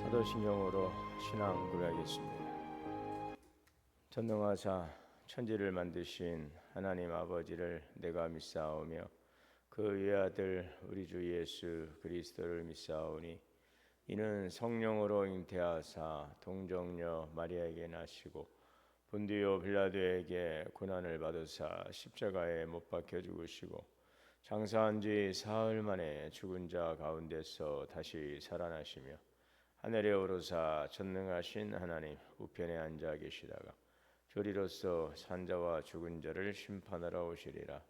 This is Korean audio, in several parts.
사도신경으로 신앙 고백하겠습니다. 전능하사 천지를 만드신 하나님 아버지를 내가 믿사오며 그 외아들 우리 주 예수 그리스도를 믿사오니 이는 성령으로 잉태하사 동정녀 마리아에게 나시고 본디오 빌라도에게 고난을 받으사 십자가에 못 박혀 죽으시고 장사한 지 사흘 만에 죽은 자 가운데서 다시 살아나시며 하늘에 오르사 전능하신 하나님 우편에 앉아 계시다가 조리로서 산자와 죽은 자를 심판하러 오시리라.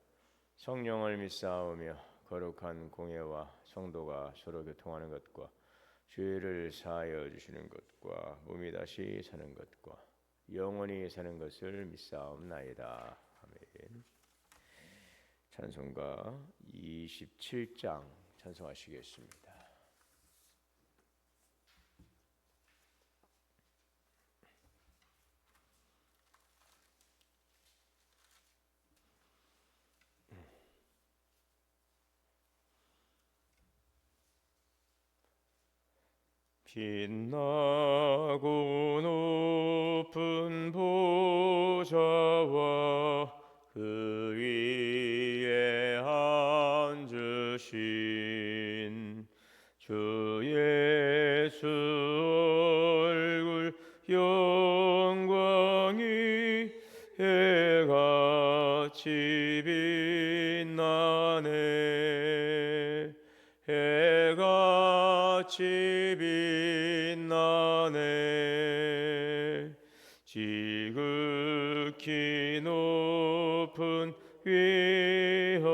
성령을 믿사오며 거룩한 공예와 성도가 서로 교통하는 것과 죄를 사하여 주시는 것과 몸이 다시 사는 것과 영원히 사는 것을 믿사옵나이다. 아멘. 찬송가 27장 찬송하시겠습니다. 빛나고 높은 보좌와 그 위에 앉으신 주 예수 얼굴 영광이 해같이 빛나네. 해같이 빛나네. 지극히 높은 위엄과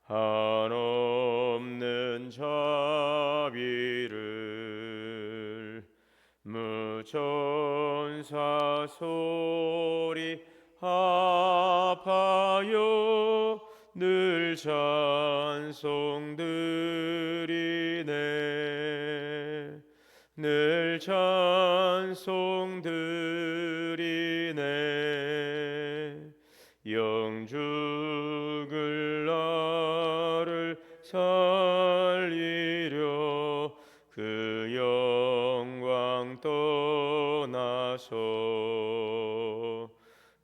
한없는 자비를 무천사 소리 합하여 늘 찬송드리네. 늘 찬송드리네. 영죽을 나를 살리려 그 영광 떠나서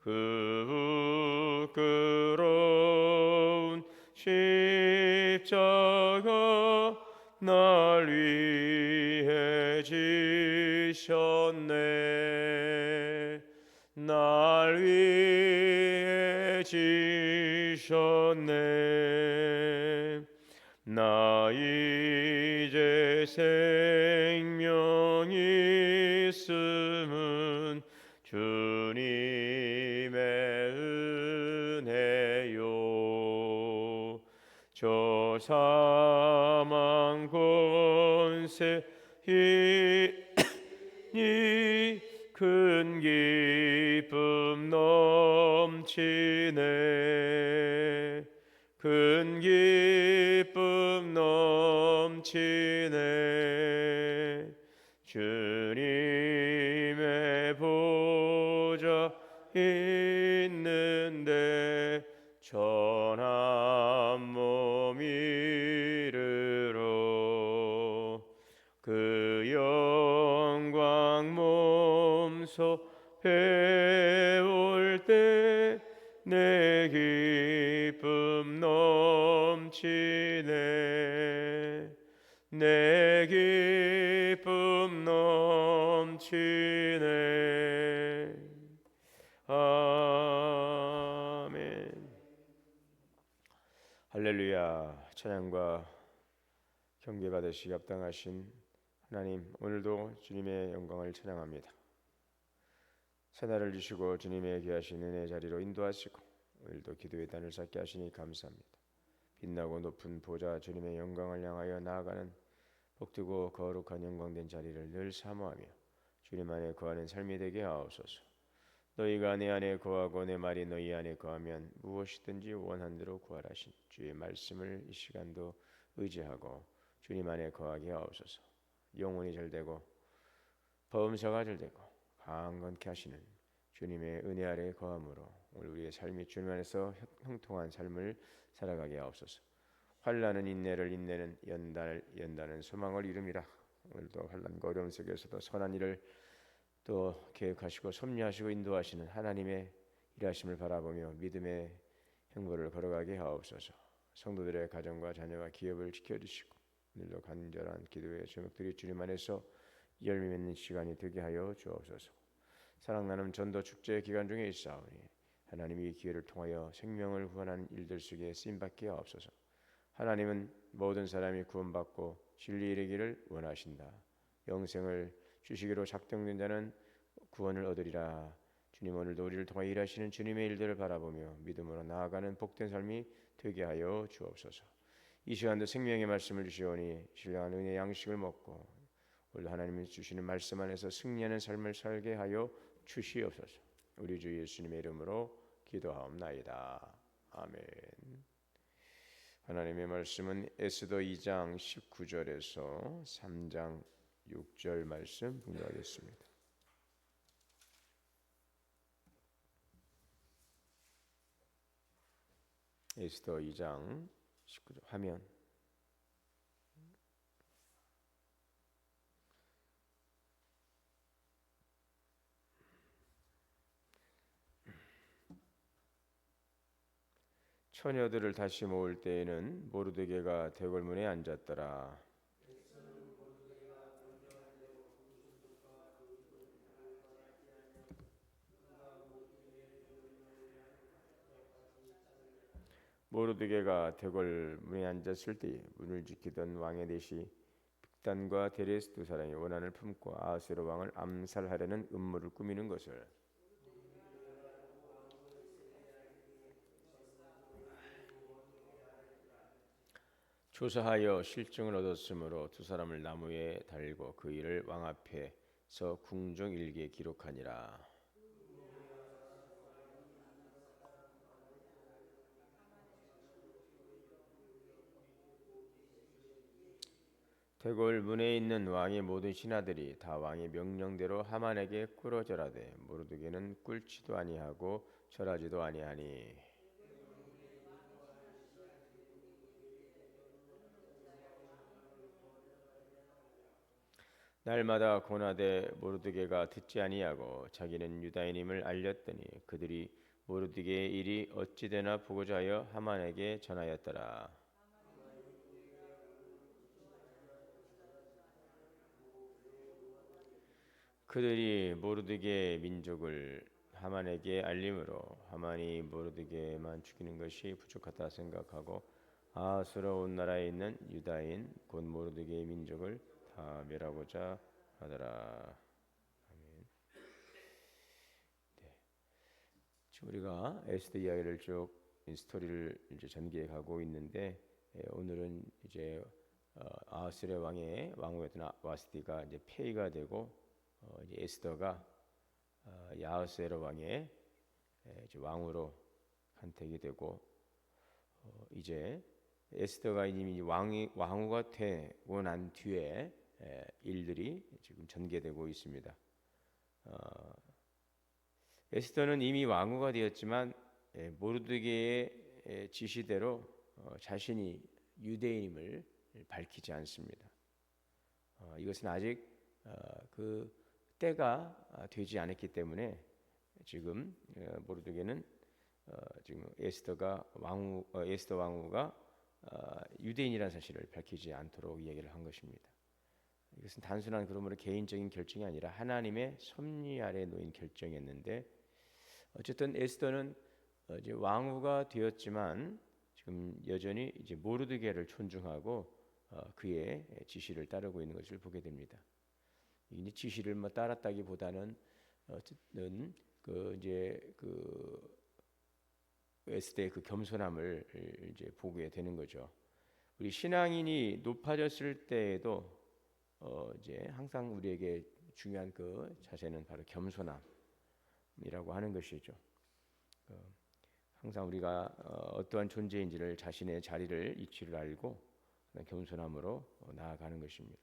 그 부끄러운 십자가 날 위해 지셨네. 날 위해 지셨네. 나 이제 생명이 있음은 주님의 은혜요. 저 사망 권세 이 큰 기쁨 넘치네. 큰 기쁨 넘치네. 주님의 보좌 있는데 전한 몸 이르러 그 영광 몸소 배울 때 내 기쁨 넘치네. 내 기쁨 넘치네. 아멘. 할렐루야. 찬양과 경배 받으시기 합당하신 하나님, 오늘도 주님의 영광을 찬양합니다. 새날을 주시고 주님의 귀하신 은혜 자리로 인도하시고 오늘도 기도의 단을 쌓게 하시니 감사합니다. 빛나고 높은 보좌 주님의 영광을 향하여 나아가는 복되고 거룩한 영광된 자리를 늘 사모하며 주님 안에 거하는 삶이 되게 하옵소서. 너희가 내 안에 거하고 내 말이 너희 안에 거하면 무엇이든지 원한 대로 구하라 하신 주의 말씀을 이 시간도 의지하고 주님 안에 거하게 하옵소서. 영혼이 잘되고 범사가 잘되고 강건케 하시는 주님의 은혜 아래 거함으로 오늘 우리의 삶이 주님 안에서 형통한 삶을 살아가게 하옵소서. 환난은 인내를, 인내는 연단은 소망을 이름이라. 오늘도 환난과 어려움 속에서도 선한 일을 또 계획하시고 섭리하시고 인도하시는 하나님의 일하심을 바라보며 믿음의 행보를 걸어가게 하옵소서. 성도들의 가정과 자녀와 기업을 지켜주시고 오늘도 간절한 기도의 제목들이 주님 안에서 열매 맺는 시간이 되게 하여 주옵소서. 사랑나눔 전도 축제 기간 중에 있사오니 하나님이 이 기회를 통하여 생명을 구원하는 일들 속에 쓰임받게 하옵소서. 하나님은 모든 사람이 구원받고 진리에 이르기를 원하신다. 영생을 주시기로 작정된 자는 구원을 얻으리라. 주님 오늘도 우리를 통하여 일하시는 주님의 일들을 바라보며 믿음으로 나아가는 복된 삶이 되게 하여 주옵소서. 이 시간도 생명의 말씀을 주시오니 신령한 은혜의 양식을 먹고 오늘도 하나님이 주시는 말씀 안에서 승리하는 삶을 살게 하여 주시옵소서. 우리 주 예수님의 이름으로 기도하옵나이다. 아멘. 하나님의 말씀은 에스더 2장 19절에서 3장 6절 말씀 봉독하겠습니다. 에스더 2장 19절 화면. 처녀들을 다시 모을 때에는 모르드게가 대궐문에 앉았더라. 모르드게가 대궐문에 앉았을 때 문을 지키던 왕의 넷이 빅단과 데레스 두 사람이 원한을 품고 아하스웨로 왕을 암살하려는 음모를 꾸미는 것을 조사하여 실증을 얻었으므로 두 사람을 나무에 달고 그 일을 왕 앞에서 궁정 일기에 기록하니라. 대궐 문에 있는 왕의 모든 신하들이 다 왕의 명령대로 하만에게 꿇어 절하되 모르드게는 꿇지도 아니하고 절하지도 아니하니 날마다 고나되 모르드게가 듣지 아니하고 자기는 유다인임을 알렸더니 그들이 모르드게의 일이 어찌 되나 보고자 하여 하만에게 전하였더라. 그들이 모르드게의 민족을 하만에게 알림으로 하만이 모르드게만 죽이는 것이 부족하다 생각하고 아하스로 온 나라에 있는 유다인 곧 모르드게의 민족을 다 멸하고자 하더라. 아멘. 네. 지금 우리가 에스더 이야기를 쭉 스토리를 이제 전개해 가고 있는데 오늘은 이제 아하스의 왕의 왕후였던 와스티가 이제 폐위가 되고 이제 에스더가 야하스에로 왕의 이제 왕으로 간택이 되고 이제 에스더가 이미 왕후가 되고 난 뒤에 일들이 지금 전개되고 있습니다. 에스더는 이미 왕후가 되었지만 모르드게의 지시대로 자신이 유대인임을 밝히지 않습니다. 이것은 아직 그 때가 되지 않았기 때문에 지금 모르드게는 지금 에스더 왕후가 유대인이라는 사실을 밝히지 않도록 이야기를 한 것입니다. 이것은 단순한 그러므로 개인적인 결정이 아니라 하나님의 섭리 아래 놓인 결정이었는데 어쨌든 에스더는 이제 왕후가 되었지만 지금 여전히 이제 모르드게를 존중하고 그의 지시를 따르고 있는 것을 보게 됩니다. 이 지시를 따랐다기보다는 어쨌든 그 에스더의 그 겸손함을 이제 보게 되는 거죠. 우리 신앙인이 높아졌을 때에도 이제 항상 우리에게 중요한 그 자세는 바로 겸손함이라고 하는 것이죠. 항상 우리가 어떠한 존재인지를 자신의 자리를 이치를 알고 겸손함으로 나아가는 것입니다.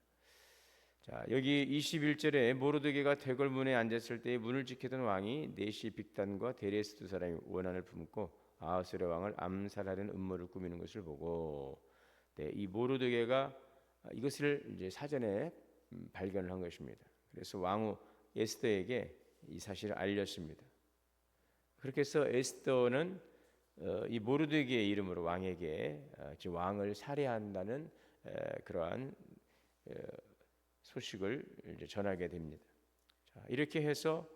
자, 여기 21절에 모르드게가 대궐문에 앉았을 때 문을 지키던 왕이 넷이 빅단과 데레스 두 사람이 원한을 품고 아하스웨로 왕을 암살하려는 음모를 꾸미는 것을 보고 이 모르드게가 이것을 이제 사전에 발견을 한 것입니다. 그래서 왕후 에스더에게 이 사실을 알렸습니다. 그렇게 해서 에스더는 이 모르드게의 이름으로 왕에게 지금 왕을 살해한다는 그러한 소식을 이제 전하게 됩니다. 자, 이렇게 해서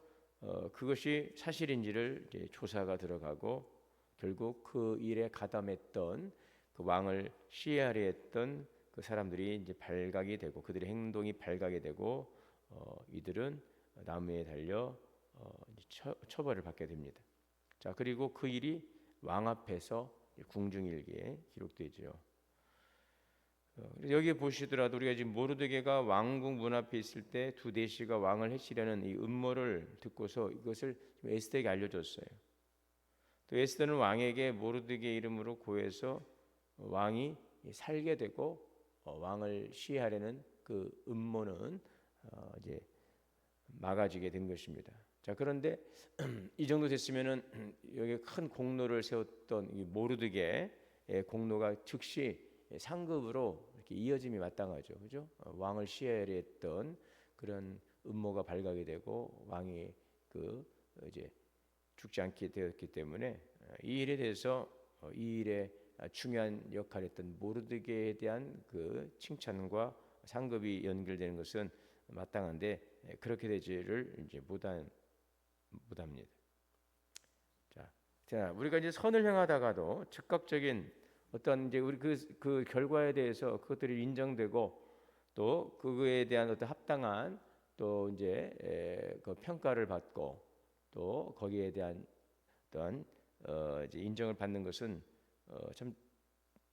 그것이 사실인지를 이제 조사가 들어가고 결국 그 일에 가담했던 그 왕을 시해하려 했던 그 사람들이 이제 발각이 되고 그들의 행동이 발각이 되고 이들은 나무에 달려 처벌을 받게 됩니다. 자, 그리고 그 일이 왕 앞에서 궁중일기에 기록되죠. 여기 보시더라도 우리가 지금 모르드게가 왕궁 문 앞에 있을 때 두 대시가 왕을 해치려는 이 음모를 듣고서 이것을 에스더에게 알려줬어요. 또 에스더는 왕에게 모르드게 이름으로 고해서 왕이 살게 되고 왕을 시해하려는 그 음모는 이제 막아지게 된 것입니다. 자, 그런데 이 정도 됐으면은 여기 큰 공로를 세웠던 이 모르드게의 공로가 즉시 상급으로 이렇게 이어짐이 마땅하죠, 그죠? 왕을 시해하려 했던 그런 음모가 발각이 되고 왕이 그 이제 죽지 않게 되었기 때문에 이 일에 대해서 이 일에 중요한 역할을 했던 모르드게에 대한 그 칭찬과 상급이 연결되는 것은 마땅한데 그렇게 되지를 이제 못합니다. 자, 우리가 이제 선을 행하다가도 즉각적인 어떤 이제 우리 그 결과에 대해서 그것들이 인정되고 또 그거에 대한 어떤 합당한 또 이제 그 평가를 받고 또 거기에 대한 어떤 이제 인정을 받는 것은 참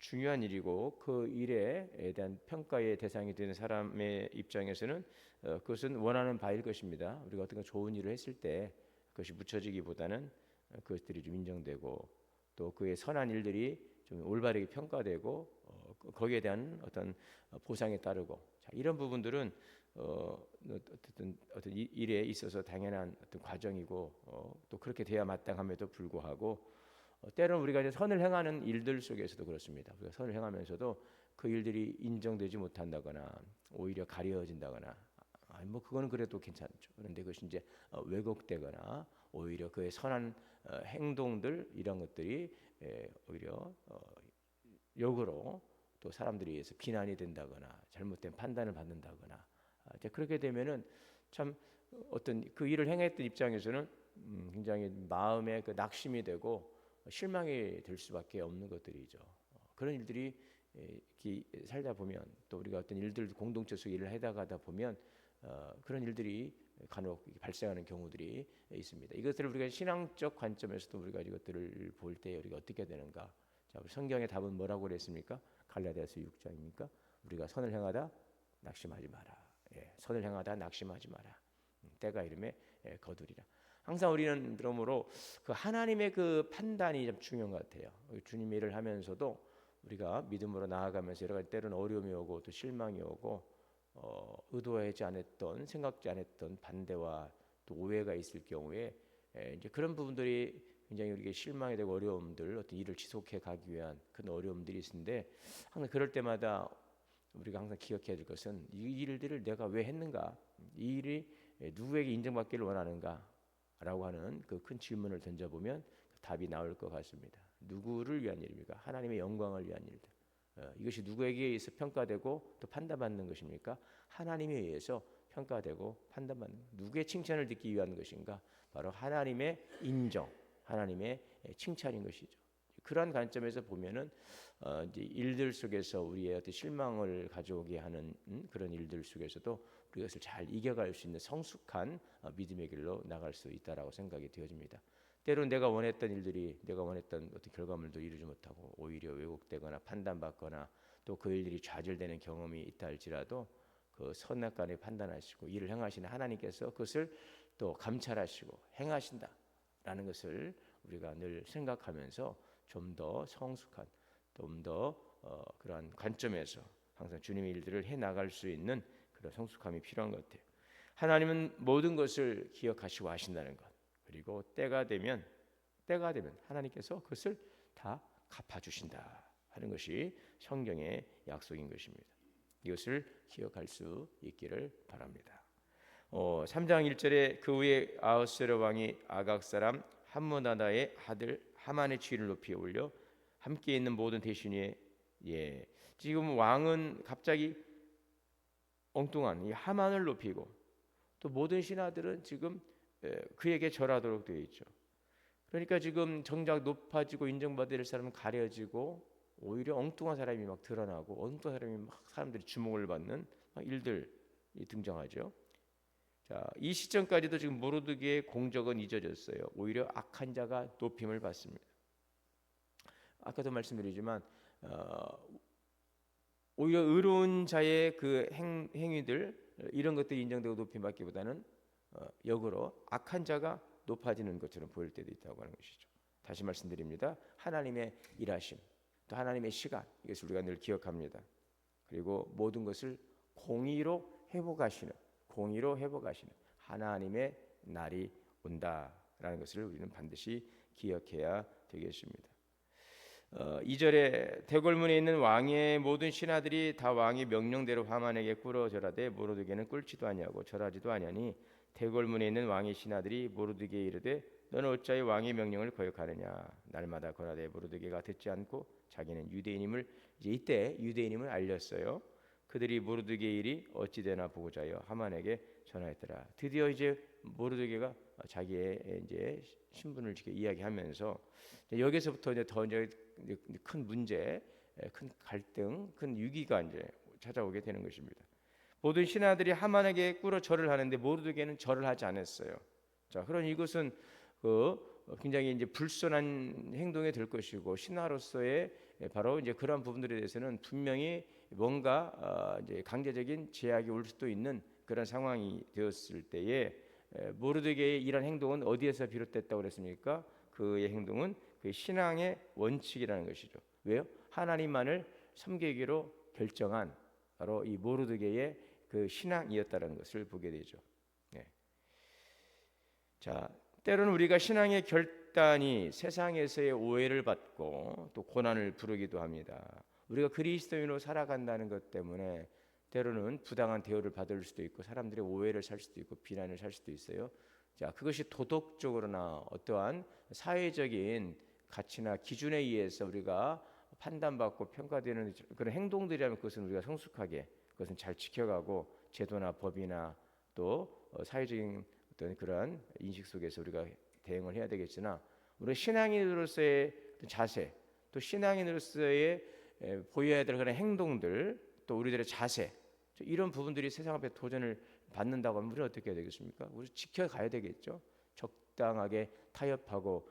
중요한 일이고 그 일에 대한 평가의 대상이 되는 사람의 입장에서는 그것은 원하는 바일 것입니다. 우리가 어떤 좋은 일을 했을 때 그것이 묻혀지기보다는 그것들이 좀 인정되고 또 그의 선한 일들이 좀 올바르게 평가되고 거기에 대한 어떤 보상에 따르고 자, 이런 부분들은 어떤 일에 있어서 당연한 어떤 과정이고 또 그렇게 돼야 마땅함에도 불구하고 때로는 우리가 이제 선을 행하는 일들 속에서도 그렇습니다. 우리가 선을 행하면서도 그 일들이 인정되지 못한다거나 오히려 가려진다거나 뭐 그거는 그래도 괜찮죠. 그런데 그것이 이제 왜곡되거나 오히려 그의 선한 행동들 이런 것들이 오히려 역으로 또 사람들에 의해서 비난이 된다거나 잘못된 판단을 받는다거나 이제 그렇게 되면은 참 어떤 그 일을 행했던 입장에서는 굉장히 마음에 그 낙심이 되고 실망이 될 수밖에 없는 것들이죠. 그런 일들이 살다 보면 또 우리가 어떤 일들 공동체 속 일을 하다가다 보면 그런 일들이 간혹 발생하는 경우들이 있습니다. 이것들을 우리가 신앙적 관점에서도 우리가 이것들을 볼 때 우리가 어떻게 되는가? 자, 우리 성경의 답은 뭐라고 그랬습니까? 갈라디아서 6장입니까? 우리가 선을 행하다 낙심하지 마라. 예, 선을 행하다 낙심하지 마라. 때가 이름에 거두리라. 항상 우리는 그러므로 그 하나님의 그 판단이 좀 중요한 것 같아요. 주님 일을 하면서도 우리가 믿음으로 나아가면서 여러 가지 때로는 어려움이 오고 또 실망이 오고 의도하지 않았던 생각지 않았던 반대와 또 오해가 있을 경우에 이제 그런 부분들이 굉장히 우리에게 실망이 되고 어려움들 어떤 일을 지속해 가기 위한 그런 어려움들이 있는데 항상 그럴 때마다 우리가 항상 기억해야 될 것은 이 일들을 내가 왜 했는가 이 일이 누구에게 인정받기를 원하는가 라고 하는 그 큰 질문을 던져보면 답이 나올 것 같습니다. 누구를 위한 일입니까? 하나님의 영광을 위한 일들. 이것이 누구에게 의해서 평가되고 또 판단받는 것입니까? 하나님에 의해서 평가되고 판단받는 누구의 칭찬을 듣기 위한 것인가? 바로 하나님의 인정, 하나님의 칭찬인 것이죠. 그러한 관점에서 보면은 이제 일들 속에서 우리의 어떤 실망을 가져오게 하는 그런 일들 속에서도 그것을 잘 이겨갈 수 있는 성숙한 믿음의 길로 나갈 수 있다라고 생각이 되어집니다. 때로는 내가 원했던 일들이 내가 원했던 어떤 결과물도 이루지 못하고 오히려 왜곡되거나 판단받거나 또 그 일들이 좌절되는 경험이 있다 할지라도 그 선악간에 판단하시고 일을 행하시는 하나님께서 그것을 또 감찰하시고 행하신다라는 것을 우리가 늘 생각하면서 좀 더 성숙한 좀 더 그러한 관점에서 항상 주님의 일들을 해 나갈 수 있는 그런 성숙함이 필요한 것 같아요. 하나님은 모든 것을 기억하시고 하신다는 것. 그리고 때가 되면 하나님께서 그것을 다 갚아 주신다 하는 것이 성경의 약속인 것입니다. 이것을 기억할 수 있기를 바랍니다. 3장 1절에 그 후에 아하스웨로 왕이 아각 사람 함므다다의 아들 하만의 지위를 높이 올려 함께 있는 모든 대신 위에 지금 왕은 갑자기 엉뚱한 이 하만을 높이고 또 모든 신하들은 지금 그에게 절하도록 되어 있죠. 그러니까 지금 정작 높아지고 인정받을 사람은 가려지고 오히려 엉뚱한 사람이 막 드러나고 엉뚱한 사람이 막 사람들이 주목을 받는 일들이 등장하죠. 자, 이 시점까지도 지금 모르드게의 공적은 잊어졌어요. 오히려 악한 자가 높임을 받습니다. 아까도 말씀드리지만 오히려 의로운 자의 그 행위들 이런 것들이 인정되고 높임받기보다는 역으로 악한 자가 높아지는 것처럼 보일 때도 있다고 하는 것이죠. 다시 말씀드립니다. 하나님의 일하심, 또 하나님의 시간, 이것을 우리가 늘 기억합니다. 그리고 모든 것을 공의로 회복하시는 하나님의 날이 온다라는 것을 우리는 반드시 기억해야 되겠습니다. 2절에 대궐문에 있는 왕의 모든 신하들이 다 왕의 명령대로 하만에게 꿇어 절하되 모르드게는 꿇지도 아니하고 절하지도 아니하니 대궐문에 있는 왕의 신하들이 모르드게에 이르되 너는 어찌하여 왕의 명령을 거역하느냐. 날마다 권하되 모르드게가 듣지 않고 자기는 유대인임을 이때 유대인임을 알렸어요. 그들이 모르드게의 일이 어찌 되나 보고자 하여 하만에게 전하였더라. 드디어 이제 모르드게가 자기의 이제 신분을 이야기하면서 여기서부터 이제 더 이제 큰 문제, 큰 갈등, 큰 위기가 이제 찾아오게 되는 것입니다. 모든 신하들이 하만에게 꿇어 절을 하는데 모르드게는 절을 하지 않았어요. 자, 그러니 이것은 굉장히 이제 불손한 행동이 될 것이고 신하로서의 바로 이제 그러한 부분들에 대해서는 분명히 뭔가 이제 강제적인 제약이 올 수도 있는 그런 상황이 되었을 때에 모르드게의 이런 행동은 어디에서 비롯됐다고 그랬습니까? 그의 행동은 그 신앙의 원칙이라는 것이죠. 왜요? 하나님만을 섬기기로 결정한 바로 이 모르드게의 그 신앙이었다는 것을 보게 되죠. 네. 자, 때로는 우리가 신앙의 결단이 세상에서의 오해를 받고 또 고난을 부르기도 합니다. 우리가 그리스도인으로 살아간다는 것 때문에 때로는 부당한 대우를 받을 수도 있고 사람들의 오해를 살 수도 있고 비난을 살 수도 있어요. 자, 그것이 도덕적으로나 어떠한 사회적인 가치나 기준에 의해서 우리가 판단받고 평가되는 그런 행동들이라면 그것은 우리가 성숙하게 그것은 잘 지켜가고 제도나 법이나 또 사회적인 어떤 그러한 인식 속에서 우리가 대응을 해야 되겠으나 우리 신앙인으로서의 자세 또 신앙인으로서의 보여야 될 그런 행동들 또 우리들의 자세 이런 부분들이 세상 앞에 도전을 받는다고 하면 우리는 어떻게 해야 되겠습니까? 우리 지켜가야 되겠죠. 적당하게 타협하고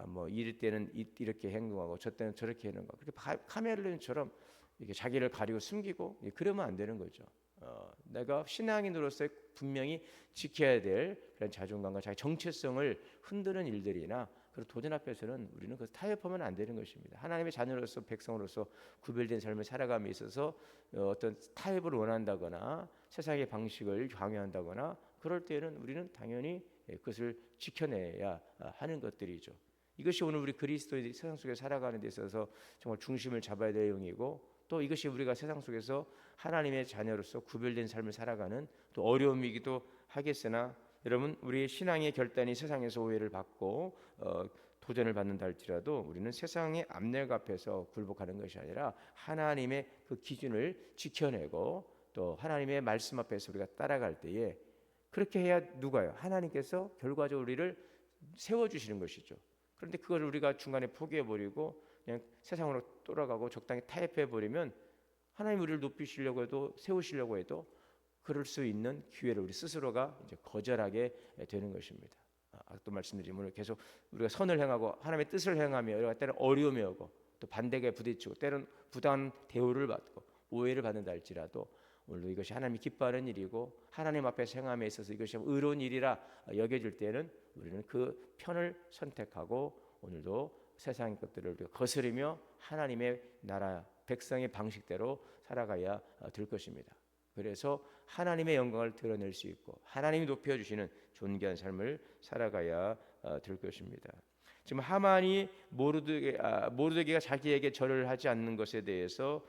뭐 이럴 때는 이렇게 행동하고 저 때는 저렇게 하는 거 그렇게 카멜레온처럼 이렇게 자기를 가리고 숨기고 그러면 안 되는 거죠. 내가 신앙인으로서 분명히 지켜야 될 그런 자존감과 자기 정체성을 흔드는 일들이나 그런 도전 앞에서는 우리는 그 타협하면 안 되는 것입니다. 하나님의 자녀로서 백성으로서 구별된 삶을 살아감에 있어서 어떤 타협을 원한다거나 세상의 방식을 강요한다거나 그럴 때는 우리는 당연히 그것을 지켜내야 하는 것들이죠. 이것이 오늘 우리 그리스도의 세상 속에 살아가는 데 있어서 정말 중심을 잡아야 될 내용이고 또 이것이 우리가 세상 속에서 하나님의 자녀로서 구별된 삶을 살아가는 또 어려움이기도 하겠으나 여러분 우리의 신앙의 결단이 세상에서 오해를 받고 도전을 받는다 할지라도 우리는 세상의 압력 앞에서 굴복하는 것이 아니라 하나님의 그 기준을 지켜내고 또 하나님의 말씀 앞에서 우리가 따라갈 때에 그렇게 해야 누가요? 하나님께서 결과적으로 우리를 세워주시는 것이죠. 그런데 그걸 우리가 중간에 포기해버리고 그냥 세상으로 돌아가고 적당히 타협해버리면 하나님 우리를 높이시려고 해도 세우시려고 해도 그럴 수 있는 기회를 우리 스스로가 이제 거절하게 되는 것입니다. 또 말씀드리면 계속 우리가 선을 행하고 하나님의 뜻을 행하며 때는 어려움이 오고 또 반대에 부딪히고 때는 부당한 대우를 받고 오해를 받는다 할지라도 오늘도 이것이 하나님이 기뻐하는 일이고 하나님 앞에서 행함에 있어서 이것이 의로운 일이라 여겨질 때는 우리는 그 편을 선택하고 오늘도 세상의 것들을 거스르며 하나님의 나라 백성의 방식대로 살아가야 될 것입니다. 그래서 하나님의 영광을 드러낼 수 있고 하나님이 높여주시는 존귀한 삶을 살아가야 될 것입니다. 지금 하만이 모르드게가 자기에게 절을 하지 않는 것에 대해서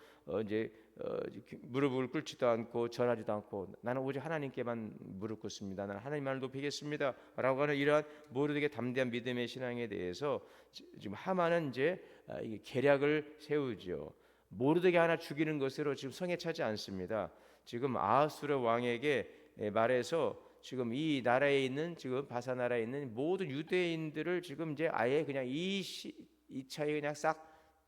무릎을 꿇지도 않고 절하지도 않고 나는 오직 하나님께만 무릎 꿇습니다. 나는 하나님만을 높이겠습니다. 라고 하는 이러한 모르드게 담대한 믿음의 신앙에 대해서 지금 하만은 이제 이게 계략을 세우죠. 모르드게 하나 죽이는 것으로 지금 성에 차지 않습니다. 지금 아하수르 왕에게 말해서 지금 이 나라에 있는 지금 바사 나라에 있는 모든 유대인들을 지금 이제 아예 그냥 이 차에 그냥 싹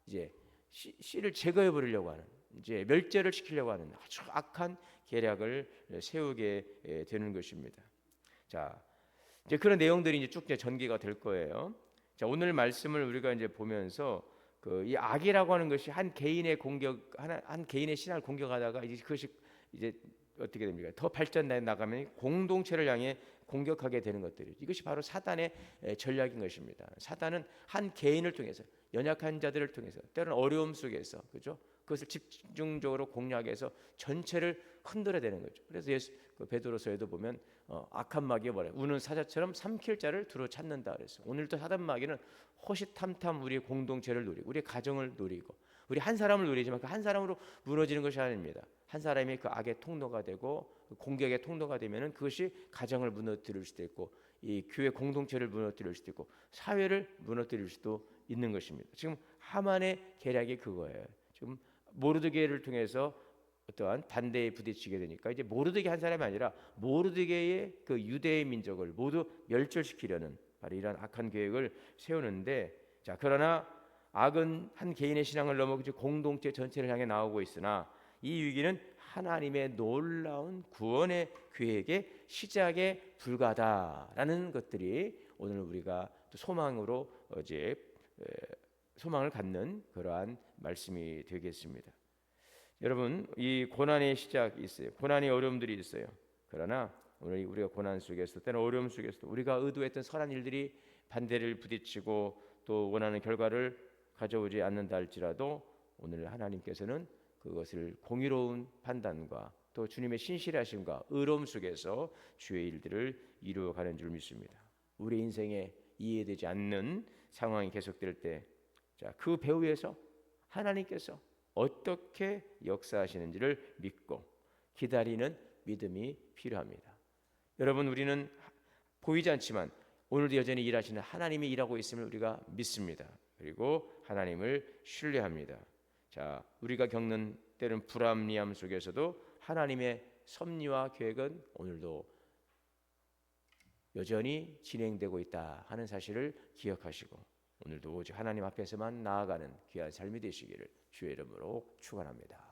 이제 씨를 제거해 버리려고 하는, 이제 멸절을 시키려고 하는 아주 악한 계략을 세우게 되는 것입니다. 자, 이제 그런 내용들이 이제 쭉 전개가 될 거예요. 자, 오늘 말씀을 우리가 이제 보면서 이 악이라고 하는 것이 한 개인의 한 개인의 신앙을 공격하다가 이제 그것이 이제 어떻게 됩니까? 더 발전해 나가면 공동체를 향해 공격하게 되는 것들이, 이것이 바로 사단의 전략인 것입니다. 사단은 한 개인을 통해서, 연약한 자들을 통해서, 때로는 어려움 속에서, 그죠? 그것을 집중적으로 공략해서 전체를 흔들어대는 거죠. 그래서 베드로서에도 보면 악한 마귀가 뭐래? 우는 사자처럼 삼킬 자를 두루 찾는다 그랬어. 오늘도 사단 마귀는 호시탐탐 우리의 공동체를 노리고, 우리의 가정을 노리고, 우리 한 사람을 노리지만 그 한 사람으로 무너지는 것이 아닙니다. 한 사람이 그 악의 통로가 되고 공격의 통로가 되면은 그것이 가정을 무너뜨릴 수도 있고, 이 교회 공동체를 무너뜨릴 수도 있고, 사회를 무너뜨릴 수도 있는 것입니다. 지금 하만의 계략이 그거예요. 지금 모르드게를 통해서 어떠한 반대에 부딪히게 되니까 이제 모르드게 한 사람이 아니라 모르드게의 그 유대의 민족을 모두 멸절시키려는 바로 이런 악한 계획을 세우는데, 자, 그러나 악은 한 개인의 신앙을 넘어 공동체 전체를 향해 나오고 있으나 이 위기는 하나님의 놀라운 구원의 계획의 시작에 불과하다라는 것들이 오늘 우리가 또 소망으로 소망을 갖는 그러한 말씀이 되겠습니다. 여러분, 이 고난의 시작이 있어요. 고난의 어려움들이 있어요. 그러나 오늘 우리가 고난 속에서, 때는 어려움 속에서 우리가 의도했던 선한 일들이 반대를 부딪히고 또 원하는 결과를 가져오지 않는다 할지라도 오늘 하나님께서는 그것을 공의로운 판단과 또 주님의 신실하심과 의로움 속에서 주의 일들을 이루어가는 줄 믿습니다. 우리 인생에 이해되지 않는 상황이 계속될 때, 자, 그 배후에서 하나님께서 어떻게 역사하시는지를 믿고 기다리는 믿음이 필요합니다. 여러분, 우리는 보이지 않지만 오늘도 여전히 일하시는 하나님이 일하고 있음을 우리가 믿습니다. 그리고 하나님을 신뢰합니다. 자, 우리가 겪는 때는 불합리함 속에서도 하나님의 섭리와 계획은 오늘도 여전히 진행되고 있다 하는 사실을 기억하시고 오늘도 오직 하나님 앞에서만 나아가는 귀한 삶이 되시기를 주의 이름으로 축원합니다.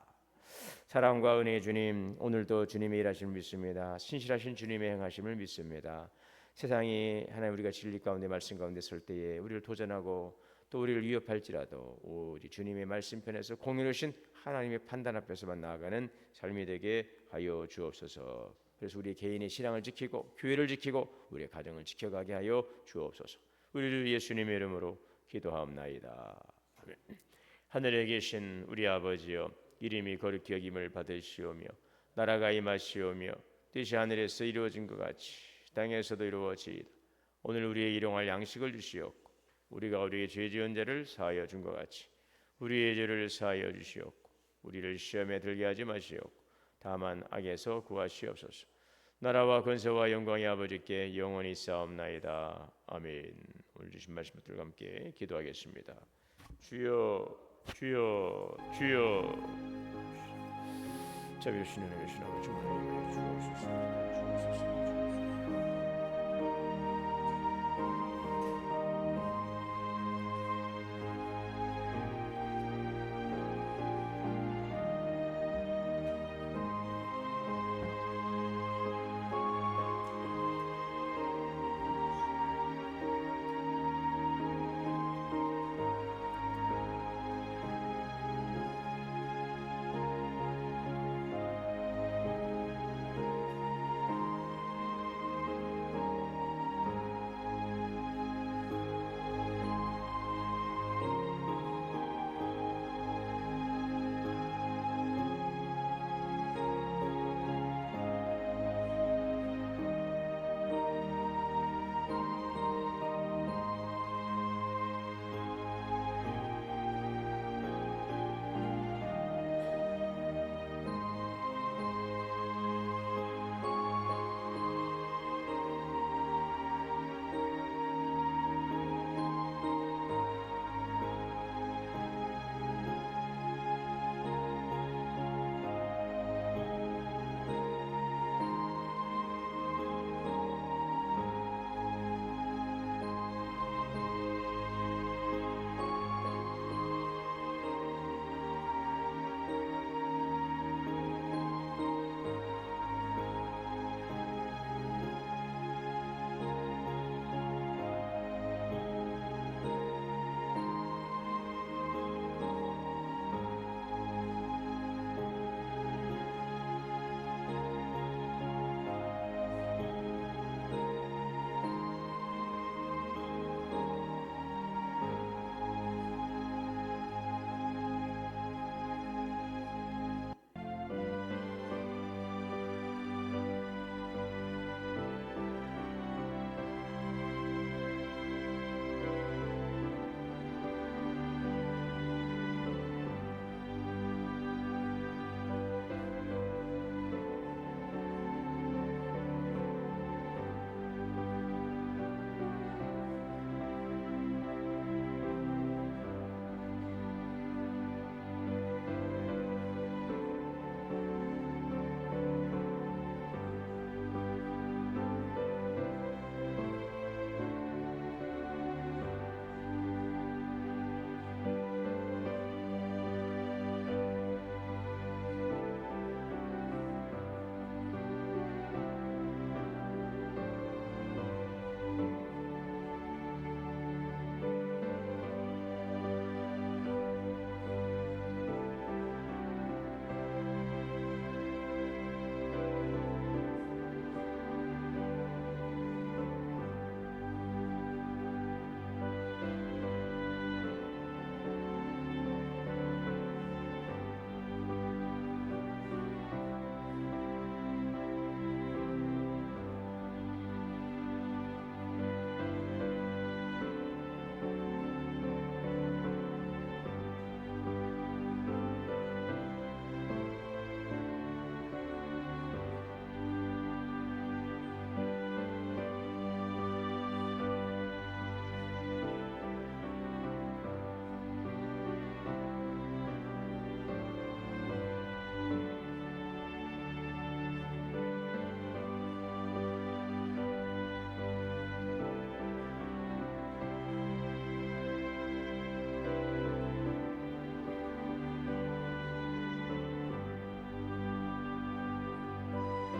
사랑과 은혜의 주님, 오늘도 주님의 일하심을 믿습니다. 신실하신 주님의 행하심을 믿습니다. 세상이 하나님 우리가 진리 가운데 말씀 가운데 설 때에 우리를 도전하고 또 우리를 위협할지라도 오직 주님의 말씀편에서 공의로우신 하나님의 판단 앞에서만 나아가는 삶이 되게 하여 주옵소서. 그래서 우리 개인의 신앙을 지키고 교회를 지키고 우리의 가정을 지켜가게 하여 주옵소서. 우리를 예수님의 이름으로 기도하옵나이다. 아멘. 하늘에 계신 우리 아버지여, 이름이 거룩히 여김을 받으시오며 나라가 임하시오며 뜻이 하늘에서 이루어진 것 같이 땅에서도 이루어지이다. 오늘 우리의 일용할 양식을 주시옵고 우리가 우리의 죄 지은 자를 사하여 준 것 같이 우리의 죄를 사하여 주시옵고 우리를 시험에 들게 하지 마시옵고 다만 악에서 구하시옵소서. 나라와 권세와 영광이 아버지께 영원히 쌓옵나이다. 아멘. 오늘 주신 말씀들과 함께 기도하겠습니다. 주여, 주여, 주여. 자비로우신 하나님, 주옵소서.